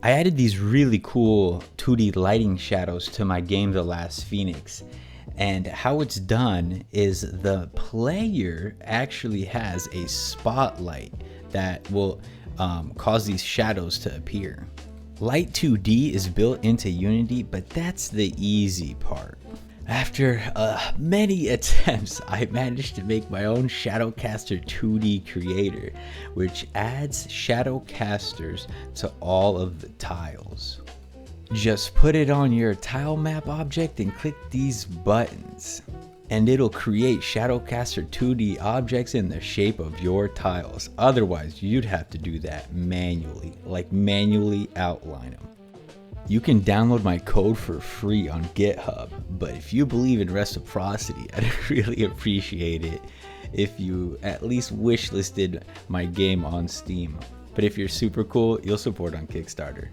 I added these really cool 2D lighting shadows to my game The Last Phoenix. And how it's done is the player actually has a spotlight that will cause these shadows to appear. Light 2D is built into Unity, but that's the easy part. After many attempts, I managed to make my own Shadowcaster 2D creator, which adds Shadowcasters to all of the tiles. Just put it on your tile map object and click these buttons, and it'll create Shadowcaster 2D objects in the shape of your tiles. Otherwise, you'd have to do that manually, like manually outline them. You can download my code for free on GitHub, but if you believe in reciprocity, I'd really appreciate it if you at least wishlisted my game on Steam. But if you're super cool, you'll support on Kickstarter.